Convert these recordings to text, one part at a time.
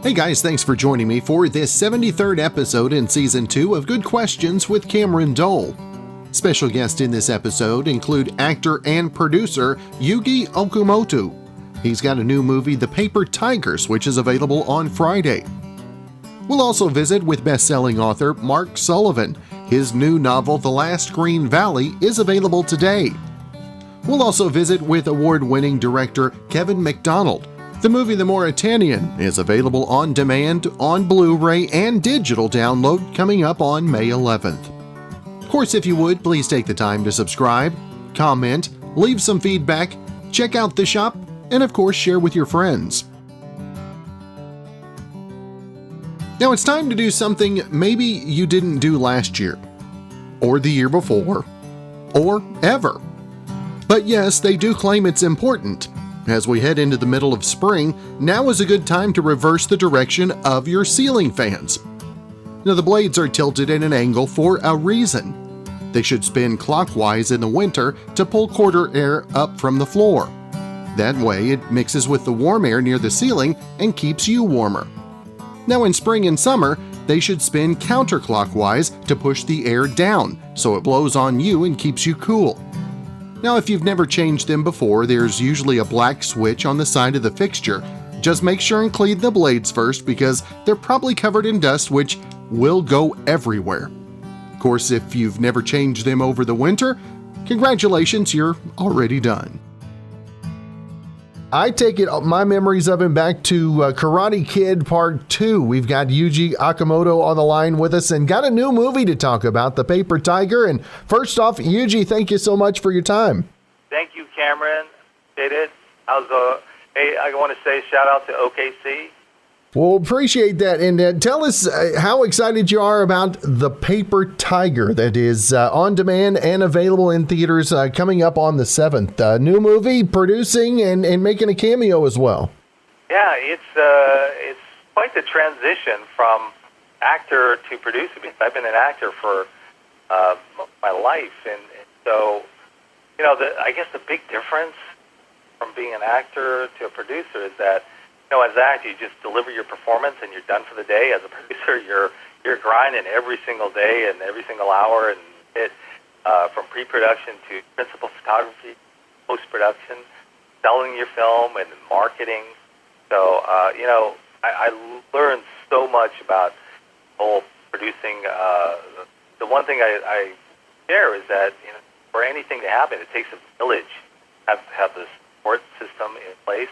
Hey guys, thanks for joining me for this 73rd episode in Season 2 of Good Questions with Cameron Dole. Special guests in this episode include actor and producer Yugi Okumoto. He's got a new movie, The Paper Tigers, which is available on Friday. We'll also visit with best-selling author Mark Sullivan. His new novel, The Last Green Valley, is available today. We'll also visit with award-winning director Kevin Macdonald. The movie The Mauritanian is available on demand, on Blu-ray, and digital download coming up on May 11th. Of course, if you would, please take the time to subscribe, comment, leave some feedback, check out the shop, and of course, share with your friends. Now it's time to do something maybe you didn't do last year, or the year before, or ever. But yes, they do claim it's important. As we head into the middle of spring, now is a good time to reverse the direction of your ceiling fans. Now the blades are tilted at an angle for a reason. They should spin clockwise in the winter to pull colder air up from the floor. That way it mixes with the warm air near the ceiling and keeps you warmer. Now in spring and summer, they should spin counterclockwise to push the air down so it blows on you and keeps you cool. Now, if you've never changed them before, there's usually a black switch on the side of the fixture. Just make sure and clean the blades first because they're probably covered in dust, which will go everywhere. Of course, if you've never changed them over the winter, congratulations, you're already done. I take it my memories of him back to Karate Kid Part 2. We've got Yugi Okumoto on the line with us and got a new movie to talk about, The Paper Tiger. And first off, Yugi, thank you so much for your time. Thank you, Cameron. Did it. Hey, I want to say shout out to OKC. Well, appreciate that. And tell us how excited you are about The Paper Tiger that is on demand and available in theaters coming up on the 7th. New movie, producing, and making a cameo as well. Yeah, it's quite the transition from actor to producer because I've been an actor for my life. And so, you know, I guess the big difference from being an actor to a producer is that as an actor, you just deliver your performance and you're done for the day. As a producer, you're grinding every single day and every single hour, and from pre-production to principal photography, post-production, selling your film and marketing. So, I learned so much about whole producing. The one thing I share is that for anything to happen, it takes a village. Have the support system in place.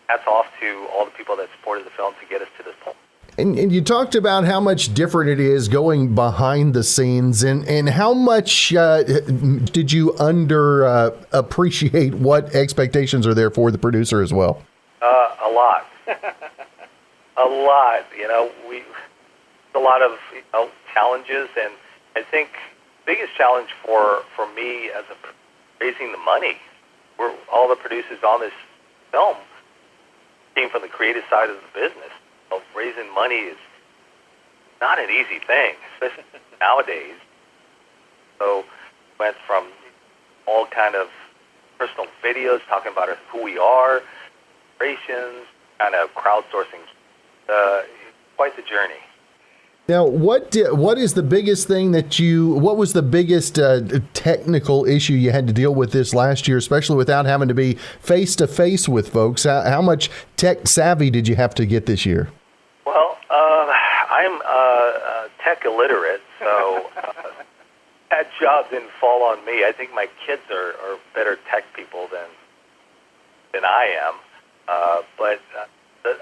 Hats off to all the people that supported the film to get us to this point. And you talked about how much different it is going behind the scenes, and how much did you appreciate what expectations are there for the producer as well? A lot. A lot. A lot of challenges, and I think the biggest challenge for me as raising the money. All the producers on this film came from the creative side of the business. Raising money is not an easy thing, especially nowadays. So went from all kind of personal videos talking about who we are, operations, kind of crowdsourcing. Quite the journey. Now, what is the biggest thing what was the biggest technical issue you had to deal with this last year, especially without having to be face-to-face with folks? How much tech savvy did you have to get this year? Well, I'm tech illiterate, so that job didn't fall on me. I think my kids are better tech people than I am. But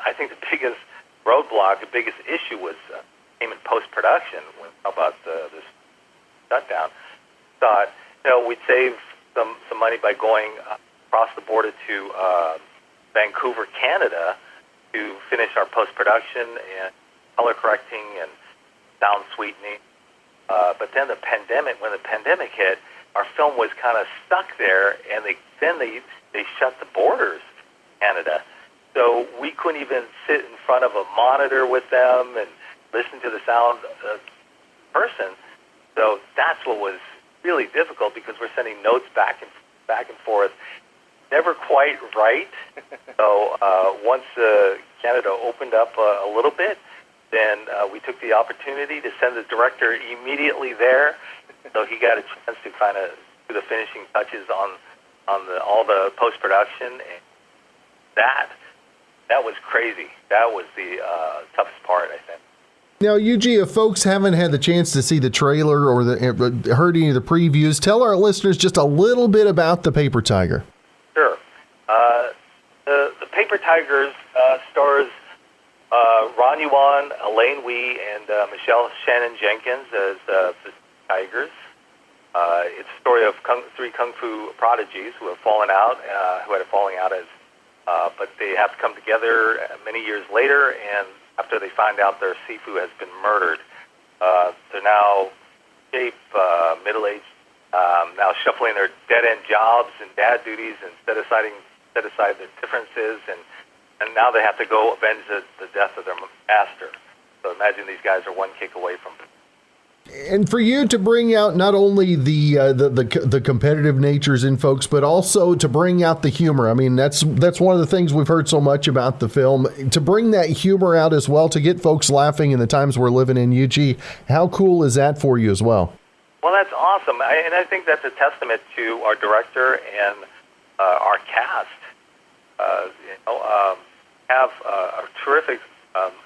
I think the biggest roadblock, the biggest issue was came in post-production about this shutdown. Thought, we'd save some money by going across the border to Vancouver, Canada, to finish our post-production and color correcting and sound sweetening. But then when the pandemic hit, our film was kind of stuck there, and they shut the borders, Canada. So we couldn't even sit in front of a monitor with them and listen to the sound person. So that's what was really difficult, because we're sending notes back and forth. never quite right. So once Canada opened up a little bit, then we took the opportunity to send the director immediately there. So he got a chance to kind of do the finishing touches on all the post-production. And that was crazy. That was the toughest part, I think. Now, Yugi, if folks haven't had the chance to see the trailer or heard any of the previews, tell our listeners just a little bit about The Paper Tiger. Sure. The Paper Tigers stars Ron Yuan, Elaine Wee, and Michelle Shannon Jenkins as the Tigers. It's a story of three kung fu prodigies who have fallen out, who had a falling out but they have to come together many years later, and after they find out their Sifu has been murdered. They're now middle-aged, now shuffling their dead-end jobs and dad duties and set aside their differences, and now they have to go avenge the death of their master. So imagine these guys are one kick away from. And for you to bring out not only the competitive natures in folks, but also to bring out the humor. I mean, that's one of the things we've heard so much about the film. To bring that humor out as well, to get folks laughing in the times we're living in, Yugi, how cool is that for you as well? Well, that's awesome. And I think that's a testament to our director and our cast. Have a terrific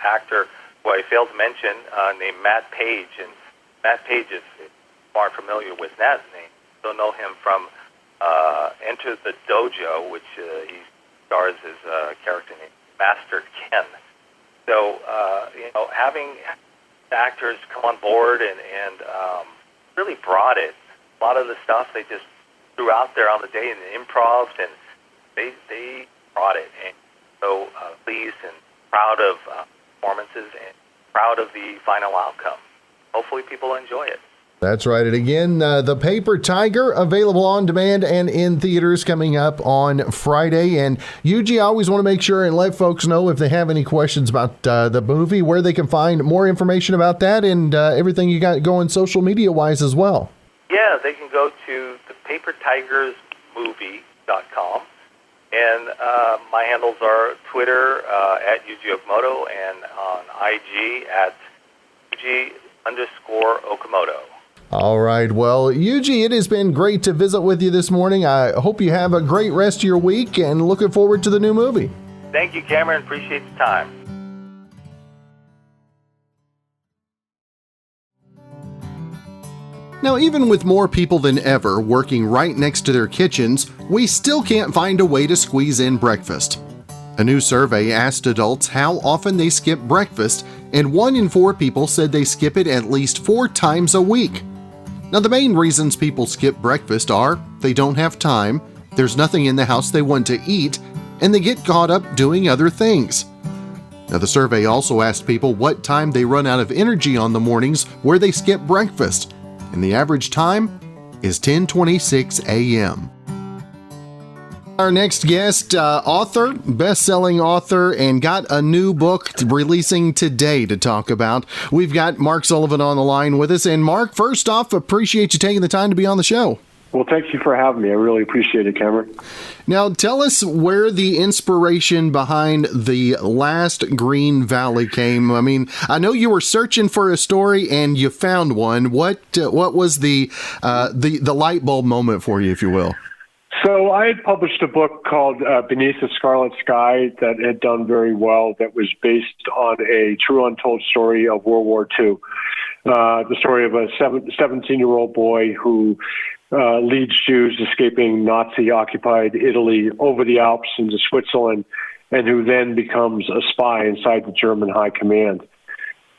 actor who I failed to mention named Matt Page. And Matt Page, if you aren't familiar with that name, you'll know him from Enter the Dojo, which he stars as a character named Master Ken. So, having actors come on board and really brought it. A lot of the stuff they just threw out there on the day in the improv, and they brought it. And so pleased and proud of performances and proud of the final outcome. Hopefully people enjoy it. That's right. And again, The Paper Tiger, available on demand and in theaters coming up on Friday. And Yugi, I always want to make sure and let folks know if they have any questions about the movie, where they can find more information about that and everything you got going social media-wise as well. Yeah, they can go to thepapertigersmovie.com. And my handles are Twitter at Yugi Okumoto and on IG at Yugi_Okumoto. All right. Well, Yugi, it has been great to visit with you this morning. I hope you have a great rest of your week and looking forward to the new movie. Thank you, Cameron. Appreciate the time. Now, even with more people than ever working right next to their kitchens, we still can't find a way to squeeze in breakfast. A new survey asked adults how often they skip breakfast, and 1 in 4 people said they skip it at least 4 times a week. Now, the main reasons people skip breakfast are they don't have time, there's nothing in the house they want to eat, and they get caught up doing other things. Now, the survey also asked people what time they run out of energy on the mornings where they skip breakfast, and the average time is 10:26 a.m. Our next guest, author, best-selling author, and got a new book releasing today to talk about. We've got Mark Sullivan on the line with us. And Mark, first off, appreciate you taking the time to be on the show. Well, thank you for having me. I really appreciate it, Cameron. Now, tell us where the inspiration behind The Last Green Valley came. I mean, I know you were searching for a story and you found one. What was the light bulb moment for you, if you will? So I had published a book called Beneath the Scarlet Sky that had done very well, that was based on a true untold story of World War II. The story of a 17-year-old boy who leads Jews escaping Nazi-occupied Italy over the Alps into Switzerland, and who then becomes a spy inside the German high command.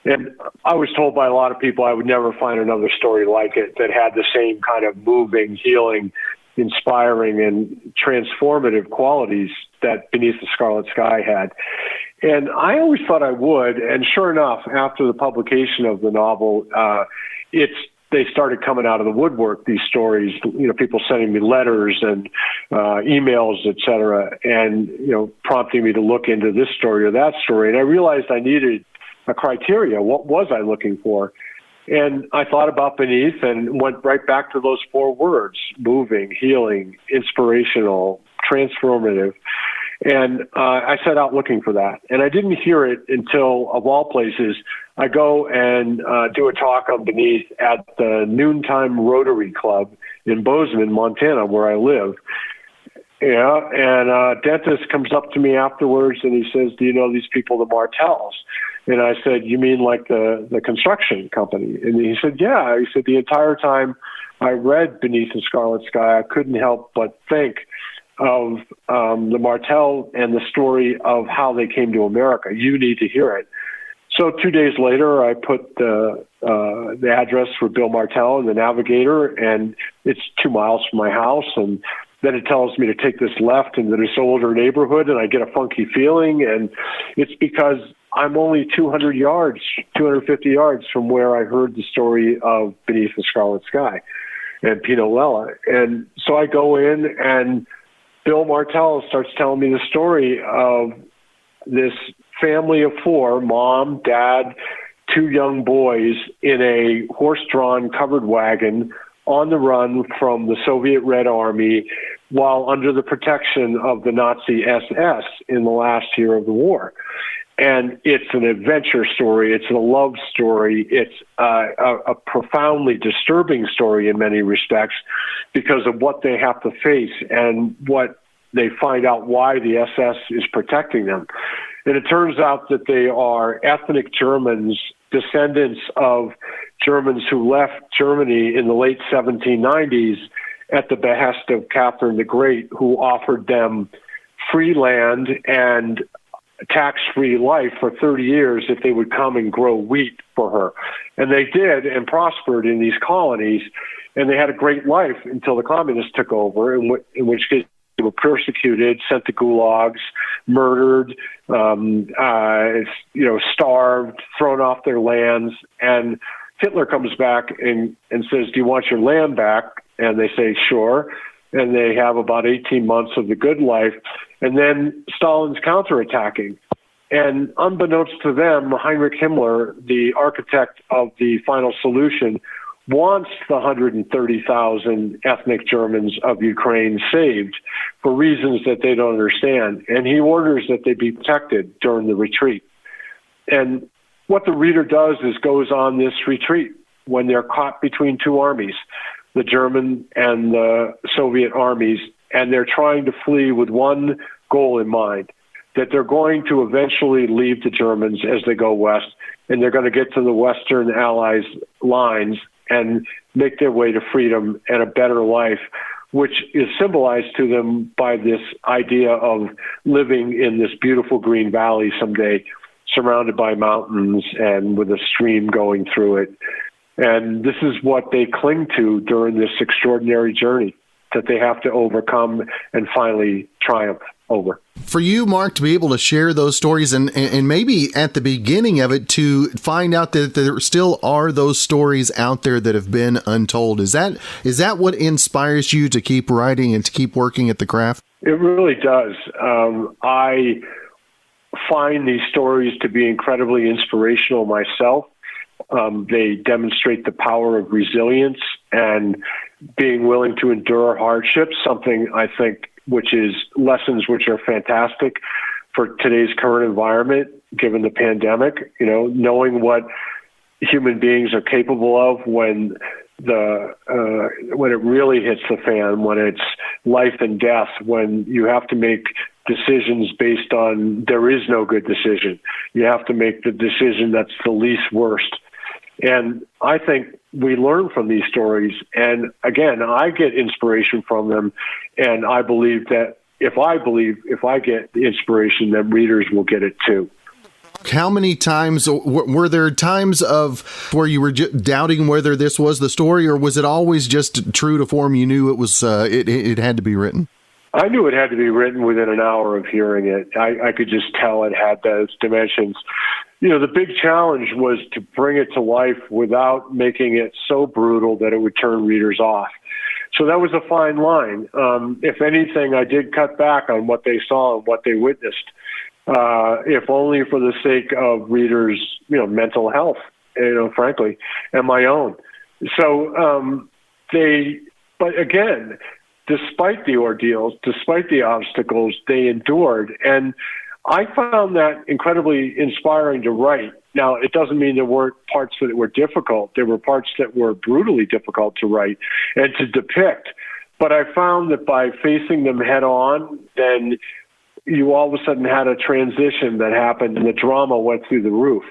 And I was told by a lot of people I would never find another story like it that had the same kind of moving, healing, inspiring, and transformative qualities that Beneath the Scarlet Sky had. And I always thought I would, and sure enough, after the publication of the novel, they started coming out of the woodwork, these stories, people sending me letters and emails, et cetera, and, prompting me to look into this story or that story. And I realized I needed a criteria. What was I looking for? And I thought about Beneath and went right back to those 4 words: moving, healing, inspirational, transformative. And I set out looking for that. And I didn't hear it until, of all places, I go and do a talk on Beneath at the Noontime Rotary Club in Bozeman, Montana, where I live. Yeah, and a dentist comes up to me afterwards and he says, "Do you know these people, the Martells?" And I said, "You mean like the construction company?" And he said, "Yeah." He said, "The entire time I read Beneath the Scarlet Sky, I couldn't help but think of the Martell and the story of how they came to America. You need to hear it." So 2 days later, I put the address for Bill Martell in the Navigator, and it's 2 miles from my house. And then it tells me to take this left into this older neighborhood, and I get a funky feeling. And it's because I'm only 250 yards from where I heard the story of Beneath the Scarlet Sky and Pino Lella. And so I go in, and Bill Martell starts telling me the story of this family of 4, mom, dad, 2 young boys in a horse-drawn covered wagon on the run from the Soviet Red Army while under the protection of the Nazi SS in the last year of the war. And it's an adventure story. It's a love story. It's a profoundly disturbing story in many respects because of what they have to face and what they find out why the SS is protecting them. And it turns out that they are ethnic Germans, descendants of Germans who left Germany in the late 1790s at the behest of Catherine the Great, who offered them free land and tax-free life for 30 years if they would come and grow wheat for her. And they did and prospered in these colonies, and they had a great life until the communists took over, in which case they were persecuted, sent to gulags, murdered, starved, thrown off their lands. And Hitler comes back and says, "Do you want your land back?" And they say, "Sure." And they have about 18 months of the good life. And then Stalin's counterattacking. And unbeknownst to them, Heinrich Himmler, the architect of the final solution, wants the 130,000 ethnic Germans of Ukraine saved for reasons that they don't understand. And he orders that they be protected during the retreat. And what the reader does is goes on this retreat when they're caught between 2 armies, the German and the Soviet armies, and they're trying to flee with one goal in mind, that they're going to eventually leave the Germans as they go west, and they're going to get to the Western Allies' lines and make their way to freedom and a better life, which is symbolized to them by this idea of living in this beautiful green valley someday, surrounded by mountains and with a stream going through it. And this is what they cling to during this extraordinary journey that they have to overcome and finally triumph over. For you, Mark, to be able to share those stories and maybe at the beginning of it to find out that there still are those stories out there that have been untold, is that what inspires you to keep writing and to keep working at the craft? It really does. I find these stories to be incredibly inspirational myself. They demonstrate the power of resilience and being willing to endure hardships, something I think which is lessons which are fantastic for today's current environment, given the pandemic, knowing what human beings are capable of when it really hits the fan, when it's life and death, when you have to make decisions based on there is no good decision. You have to make the decision that's the least worst. And I think we learn from these stories. And again, I get inspiration from them. And I believe that if I get the inspiration, then readers will get it too. How many times were there times of where you were doubting whether this was the story, or was it always just true to form? You knew it was, it had to be written. I knew it had to be written within an hour of hearing it. I could just tell it had those dimensions. The big challenge was to bring it to life without making it so brutal that it would turn readers off. So that was a fine line. If anything, I did cut back on what they saw and what they witnessed, if only for the sake of readers' mental health, frankly, and my own. So but again, despite the ordeals, despite the obstacles, they endured. And I found that incredibly inspiring to write. Now, it doesn't mean there weren't parts that were difficult. There were parts that were brutally difficult to write and to depict. But I found that by facing them head on, then you all of a sudden had a transition that happened and the drama went through the roof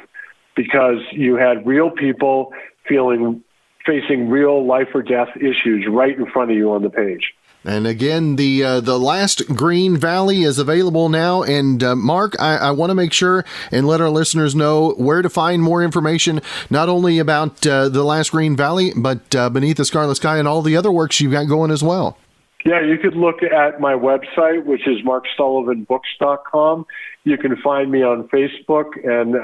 because you had real people facing real life or death issues right in front of you on the page. And again, the Last Green Valley is available now. And Mark, I want to make sure and let our listeners know where to find more information, not only about the Last Green Valley, but Beneath the Scarlet Sky and all the other works you've got going as well. Yeah, you could look at my website, which is marksullivanbooks.com. You can find me on Facebook and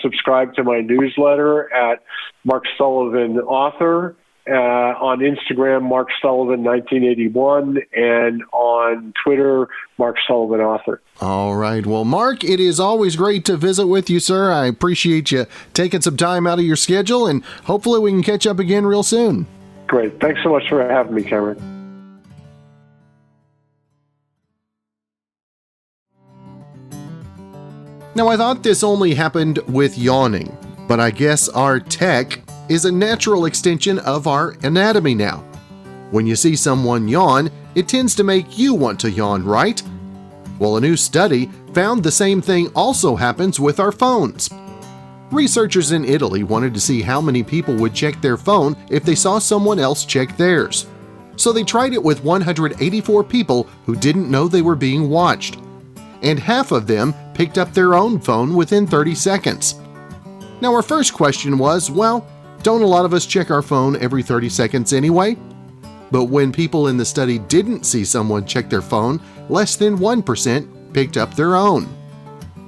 subscribe to my newsletter at Mark Sullivan Author. On Instagram, Mark Sullivan 1981, and on Twitter, Mark Sullivan Author. All right. Well, Mark, it is always great to visit with you, sir. I appreciate you taking some time out of your schedule, and hopefully we can catch up again real soon. Great. Thanks so much for having me, Cameron. Now, I thought this only happened with yawning, but I guess our tech is a natural extension of our anatomy now. When you see someone yawn, it tends to make you want to yawn, right? Well, a new study found the same thing also happens with our phones. Researchers in Italy wanted to see how many people would check their phone if they saw someone else check theirs. So they tried it with 184 people who didn't know they were being watched. And half of them picked up their own phone within 30 seconds. Now, our first question was, well, don't a lot of us check our phone every 30 seconds anyway? But when people in the study didn't see someone check their phone, less than 1% picked up their own.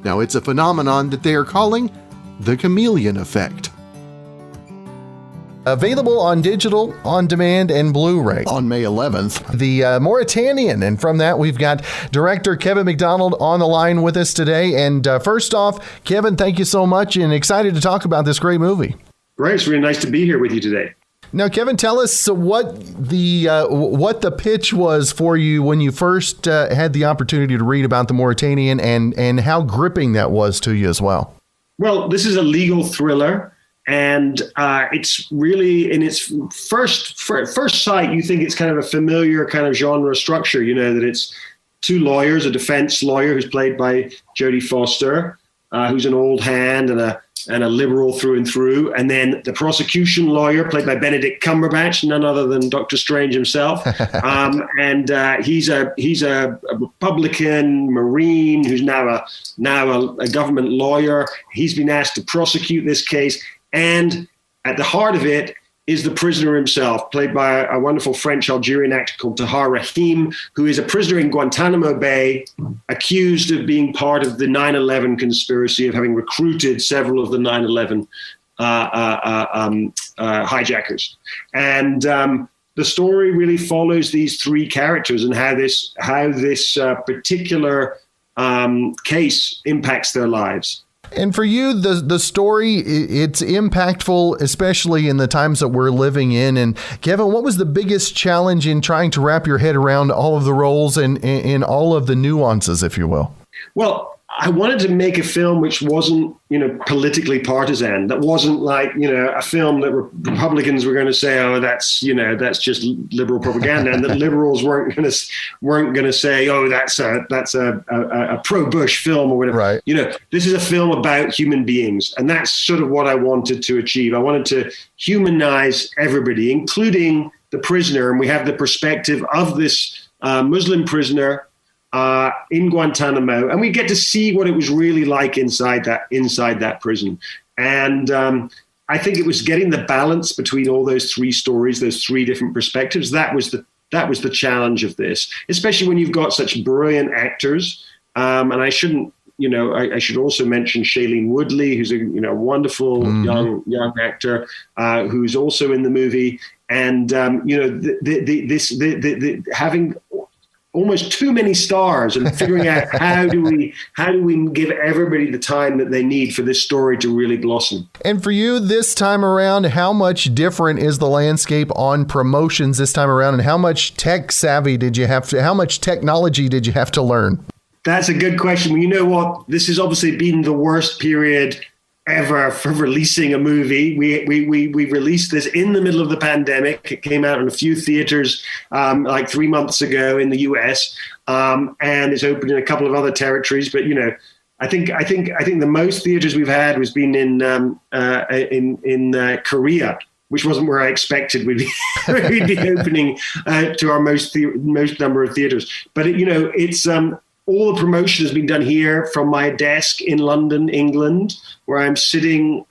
Now, it's a phenomenon that they are calling the chameleon effect. Available on digital, on demand, and Blu-ray on May 11th. The Mauritanian, and from that we've got director Kevin Macdonald on the line with us today. And first off, Kevin, thank you so much, and excited to talk about this great movie. Great. It's really nice to be here with you today. Now, Kevin, tell us what the pitch was for you when you first had the opportunity to read about the Mauritanian, and how gripping that was to you as well. Well, this is a legal thriller, and it's really, in its first sight, you think it's kind of a familiar kind of genre structure. You know, that it's two lawyers, a defense lawyer who's played by Jodie Foster, who's an old hand and a liberal through and through. And then the prosecution lawyer, played by Benedict Cumberbatch, none other than Dr. Strange himself. He's a Republican Marine who's now a government lawyer. He's been asked to prosecute this case. And at the heart of it is the prisoner himself, played by a wonderful French-Algerian actor called Tahar Rahim, who is a prisoner in Guantanamo Bay, accused of being part of the 9/11 conspiracy, of having recruited several of the 9/11 hijackers. And the story really follows these three characters and how this particular case impacts their lives. And for you, the story, it's impactful, especially in the times that we're living in. And Kevin, what was the biggest challenge in trying to wrap your head around all of the roles and all of the nuances, if you will? Well, I wanted to make a film which wasn't, politically partisan. That wasn't like, a film that Republicans were going to say, oh, that's just liberal propaganda, and that liberals weren't going to say, oh, that's a pro-Bush film or whatever. Right. This is a film about human beings, and that's sort of what I wanted to achieve. I wanted to humanize everybody, including the prisoner, and we have the perspective of this Muslim prisoner in Guantanamo, and we get to see what it was really like inside that prison. And I think it was getting the balance between all those three stories, those three different perspectives. That was the challenge of this, especially when you've got such brilliant actors. And I shouldn't, I should also mention Shailene Woodley, who's a wonderful young actor who's also in the movie. And having almost too many stars, and figuring out how do we give everybody the time that they need for this story to really blossom. And for you this time around, how much different is the landscape on promotions this time around, and how much tech savvy how much technology did you have to learn? That's a good question. Well, you know what? This has obviously been the worst period ever for releasing a movie. We released this in the middle of the pandemic. It came out in a few theaters like 3 months ago in the US, and it's opened in a couple of other territories. But I think the most theaters we've had has been in Korea, which wasn't where I expected we'd be opening to our most number of theaters. But it's all the promotion has been done here from my desk in London, England, where I'm sitting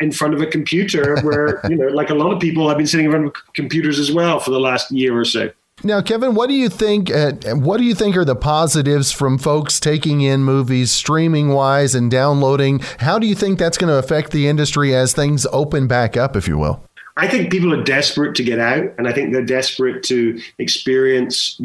in front of a computer where, like a lot of people, I've been sitting in front of computers as well for the last year or so. Now, Kevin, what do you think are the positives from folks taking in movies streaming wise and downloading? How do you think that's going to affect the industry as things open back up, if you will? I think people are desperate to get out, and I think they're desperate to experience,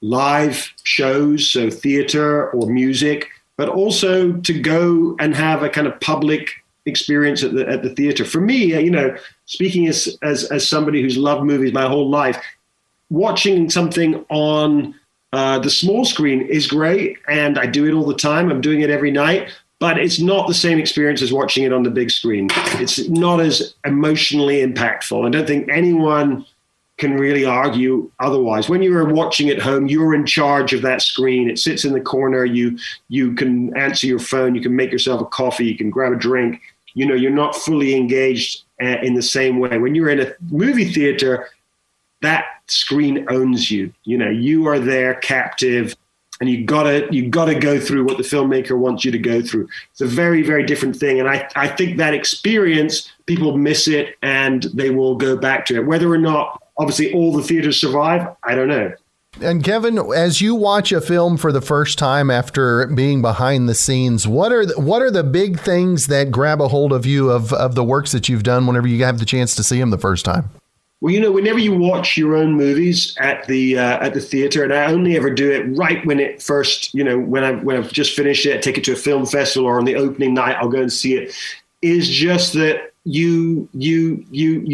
live shows, so theater or music, but also to go and have a kind of public experience at the theater. For me, speaking as somebody who's loved movies my whole life, watching something on the small screen is great, and I do it all the time. I'm doing it every night, but it's not the same experience as watching it on the big screen. It's not as emotionally impactful. I don't think anyone can really argue otherwise. When you are watching at home, you're in charge of that screen. It sits in the corner. You can answer your phone. You can make yourself a coffee. You can grab a drink. You're not fully engaged in the same way. When you're in a movie theater, that screen owns you. You are there captive, and you gotta go through what the filmmaker wants you to go through. It's a very, very different thing. And I think that experience, people miss it and they will go back to it. Whether or not, obviously, all the theaters survive, I don't know. And Kevin, as you watch a film for the first time after being behind the scenes, what are the big things that grab a hold of you of the works that you've done whenever you have the chance to see them the first time? Well, whenever you watch your own movies at the theater, and I only ever do it right when it first, when I've just finished it, take it to a film festival, or on the opening night, I'll go and see it, is just that you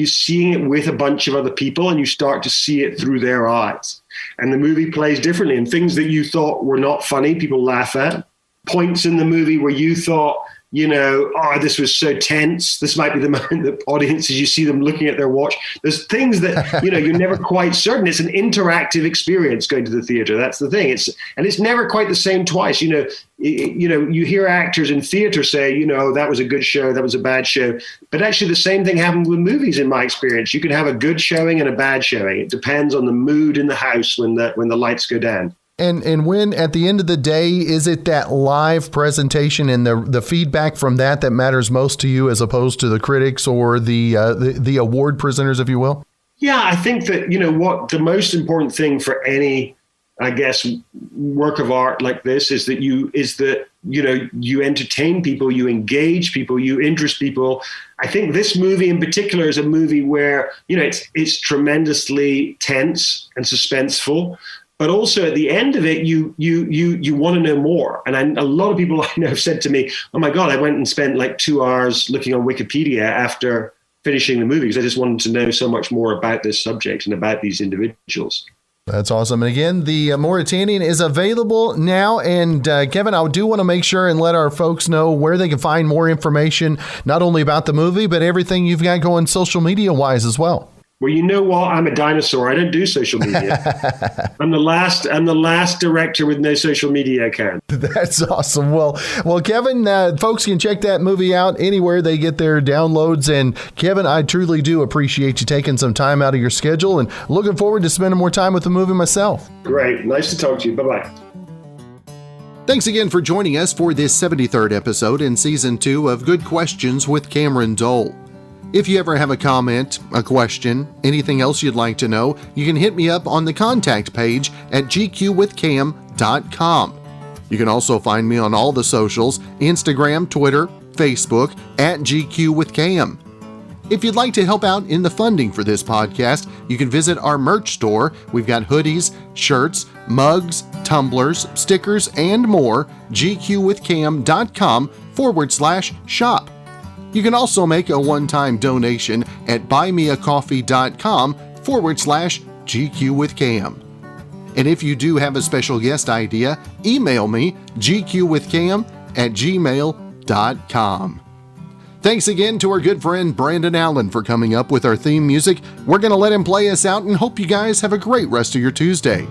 seeing it with a bunch of other people, and you start to see it through their eyes, and the movie plays differently, and things that you thought were not funny, people laugh at. Points in the movie where you thought, this was so tense. This might be the moment that audiences, you see them looking at their watch. There's things that, you're never quite certain. It's an interactive experience going to the theater. That's the thing. It's never quite the same twice. You hear actors in theater say, that was a good show, that was a bad show. But actually the same thing happened with movies in my experience. You can have a good showing and a bad showing. It depends on the mood in the house when the lights go down. And when, at the end of the day, is it that live presentation and the feedback from that matters most to you, as opposed to the critics or the award presenters, if you will? Yeah, I think that, what the most important thing for any, I guess, work of art like this is that you entertain people, you engage people, you interest people. I think this movie in particular is a movie where, it's tremendously tense and suspenseful. But also at the end of it, you want to know more. And a lot of people I know have said to me, oh my God, I went and spent like 2 hours looking on Wikipedia after finishing the movie, because I just wanted to know so much more about this subject and about these individuals. That's awesome. And again, the Mauritanian is available now. And Kevin, I do want to make sure and let our folks know where they can find more information, not only about the movie, but everything you've got going social media wise as well. Well, you know what? I'm a dinosaur. I don't do social media. I'm the last director with no social media account. That's awesome. Well, Kevin, folks can check that movie out anywhere they get their downloads. And Kevin, I truly do appreciate you taking some time out of your schedule, and looking forward to spending more time with the movie myself. Great. Nice to talk to you. Bye-bye. Thanks again for joining us for this 73rd episode in Season 2 of Good Questions with Cameron Dole. If you ever have a comment, a question, anything else you'd like to know, you can hit me up on the contact page at gqwithcam.com. You can also find me on all the socials, Instagram, Twitter, Facebook, at GQ with Cam. If you'd like to help out in the funding for this podcast, you can visit our merch store. We've got hoodies, shirts, mugs, tumblers, stickers, and more. gqwithcam.com/shop. You can also make a one-time donation at buymeacoffee.com/GQWithCam. And if you do have a special guest idea, email me gqwithcam@gmail.com. Thanks again to our good friend Brandon Allen for coming up with our theme music. We're going to let him play us out and hope you guys have a great rest of your Tuesday.